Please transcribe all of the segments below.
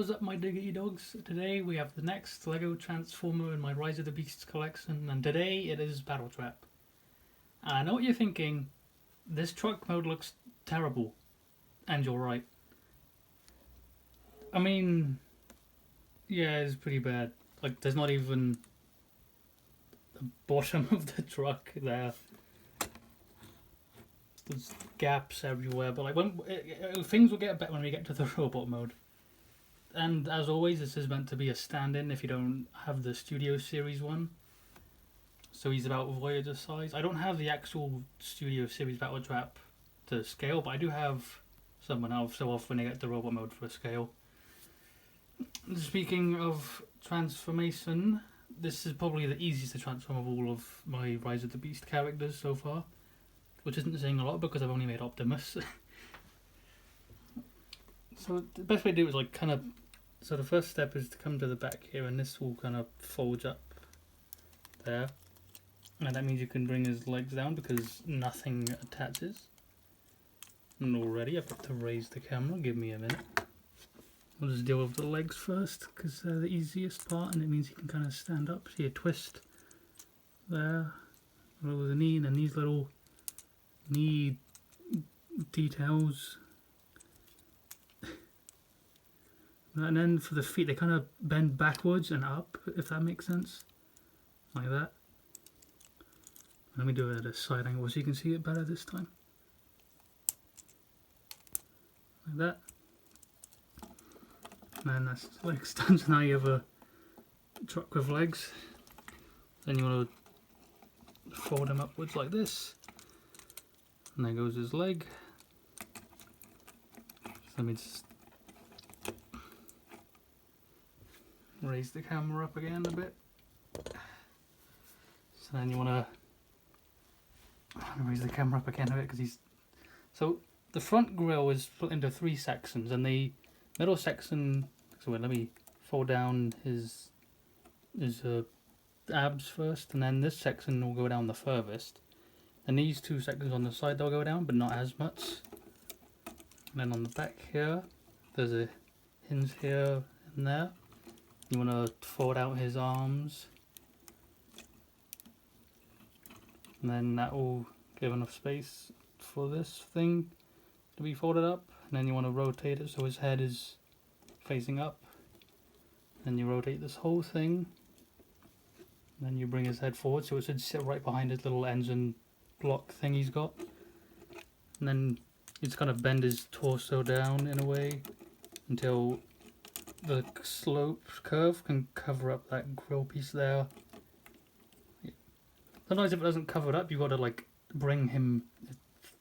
What's up, my diggity dogs? Today we have the next LEGO Transformer in my Rise of the Beasts collection, and today it is Battletrap. And I know what you're thinking, this truck mode looks terrible, and you're right. I mean, yeah, it's pretty bad. Like, there's not even the bottom of the truck there. There's gaps everywhere, but like things will get better when we get to the robot mode. And as always, this is meant to be a stand-in if you don't have the Studio Series one. So he's about Voyager size. I don't have the actual Studio Series Battletrap to scale, but I do have someone else so often I get the robot mode for scale. Speaking of transformation, this is probably the easiest to transform of all of my Rise of the Beast characters so far. Which isn't saying a lot because I've only made Optimus. So the best way to do it is like kind of... So the first step is to come to the back here, and this will kind of fold up there. And that means you can bring his legs down because nothing attaches. And already I've got to raise the camera, give me a minute. We'll just deal with the legs first because they're the easiest part, and it means you can kind of stand up. See a twist there, over the knee, and then these little knee details. And then for the feet, they kind of bend backwards and up, if that makes sense. Like that. Let me do it at a side angle so you can see it better this time. Like that. And then that's legs done. So now you have a truck with legs. Then you want to fold them upwards like this. And there goes his leg. So let me just raise the camera up again a bit. So then you want to raise the camera up again a bit because he's... So the front grille is split into 3 sections, and the middle section... So wait, let me fold down his abs first, and then this section will go down the furthest. And these 2 sections on the side, they'll go down, but not as much. And then on the back here, there's a hinge here and there. You want to fold out his arms. And then that will give enough space for this thing to be folded up. And then you want to rotate it so his head is facing up. Then you rotate this whole thing. And then you bring his head forward so it should sit right behind his little engine block thing he's got. And then you just kind of bend his torso down in a way until the slope curve can cover up that grill piece there. Sometimes if it doesn't cover it up, you've got to like bring him,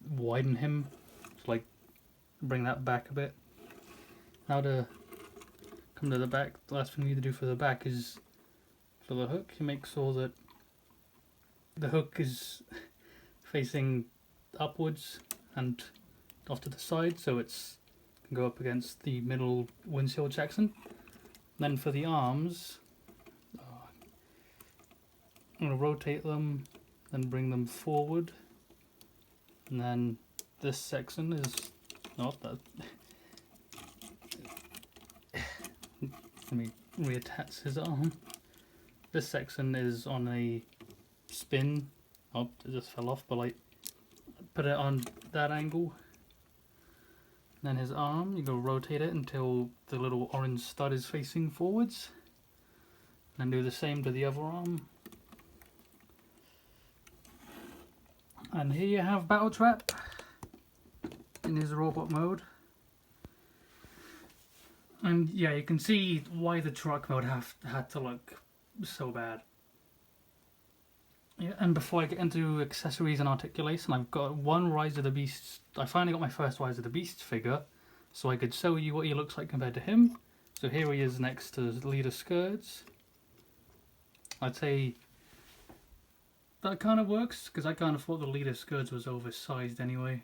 widen him, to like bring that back a bit. Now to come to the back, the last thing you need to do for the back is for the hook, you make sure that the hook is facing upwards and off to the side, so it's can go up against the middle windshield section. Then for the arms, I'm going to rotate them, then bring them forward, and then this section is not that. Let me reattach his arm. This section is on a spin. Oh, it just fell off, but like put it on that angle. Then his arm, you go rotate it until the little orange stud is facing forwards. And do the same to the other arm. And here you have Battletrap in his robot mode. And yeah, you can see why the truck mode had to look so bad. Yeah, and before I get into accessories and articulation, I've got one Rise of the Beast. I finally got my first Rise of the Beast figure, so I could show you what he looks like compared to him. So here he is next to Leader Skirts. I'd say that kind of works, because I kind of thought the Leader Skirts was oversized anyway,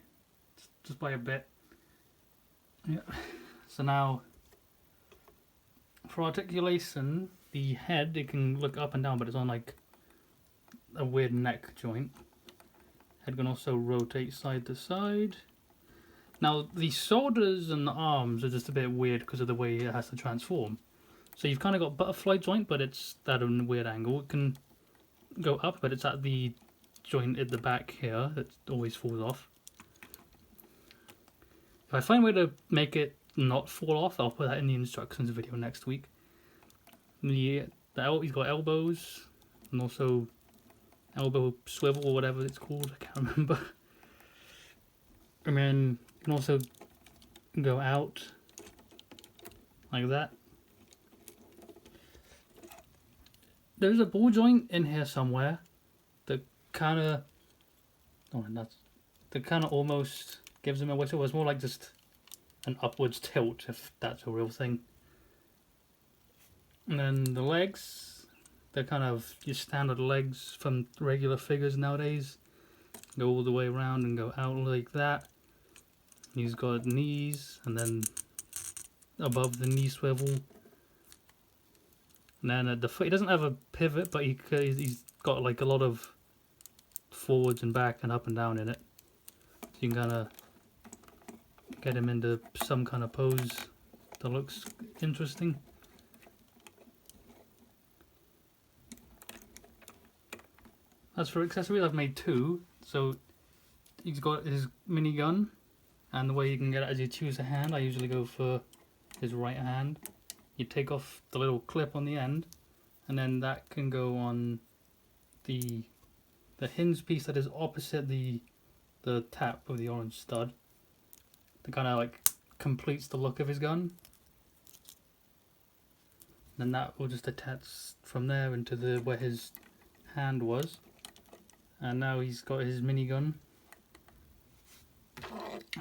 just by a bit. Yeah. So now, for articulation, the head, it can look up and down, but it's on like a weird neck joint. Head can also rotate side to side. Now the shoulders and the arms are just a bit weird because of the way it has to transform. So you've kind of got butterfly joint, but it's at a weird angle. It can go up, but it's at the joint at the back here that always falls off. If I find a way to make it not fall off, I'll put that in the instructions video next week. He's got elbows and also elbow swivel or whatever it's called, I can't remember. And then you can also go out like that. There's a ball joint in here somewhere that kind of, almost gives him a whistle. It's more like just an upwards tilt, if that's a real thing. And then the legs, they're kind of your standard legs from regular figures nowadays. Go all the way around and go out like that. He's got knees, and then above the knee swivel. And then at the foot, he doesn't have a pivot, but he's got like a lot of forwards and back and up and down in it. So you can kind of get him into some kind of pose that looks interesting. As for accessories, I've made two. So he's got his minigun, and the way you can get it is you choose a hand. I usually go for his right hand. You take off the little clip on the end, and then that can go on the hinge piece that is opposite the tap of the orange stud. That kind of like completes the look of his gun. Then that will just attach from there into where his hand was. And now he's got his minigun.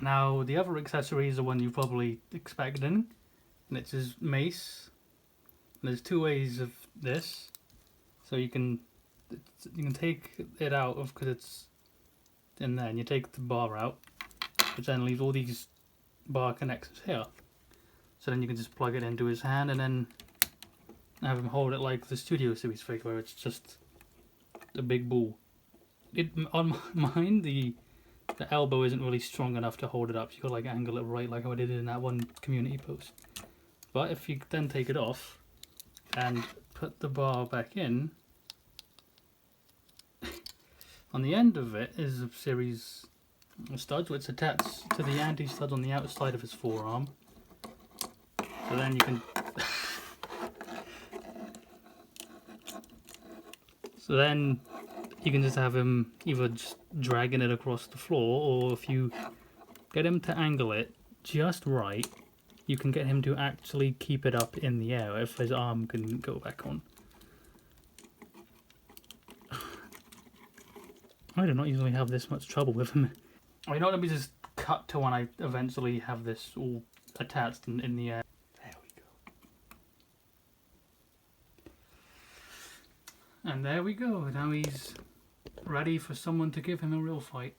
Now the other accessory is the one you're probably expecting, and it's his mace. And there's two ways of this, so you can take it out of, because it's in there, and you take the bar out, which then leaves all these bar connections here. So then you can just plug it into his hand and then have him hold it like the Studio Series figure, where it's just a big ball. On mine, the elbow isn't really strong enough to hold it up. So you got to like angle it right, like I did in that one community post. But if you then take it off and put the bar back in, on the end of it is a series of studs which attach to the anti-studs on the outside of his forearm. So then you can you can just have him either just dragging it across the floor, or if you get him to angle it just right, you can get him to actually keep it up in the air if his arm can go back on. I do not usually have this much trouble with him. I mean, let me just cut to when I eventually have this all attached in the air. There we go. And there we go. Now he's ready for someone to give him a real fight.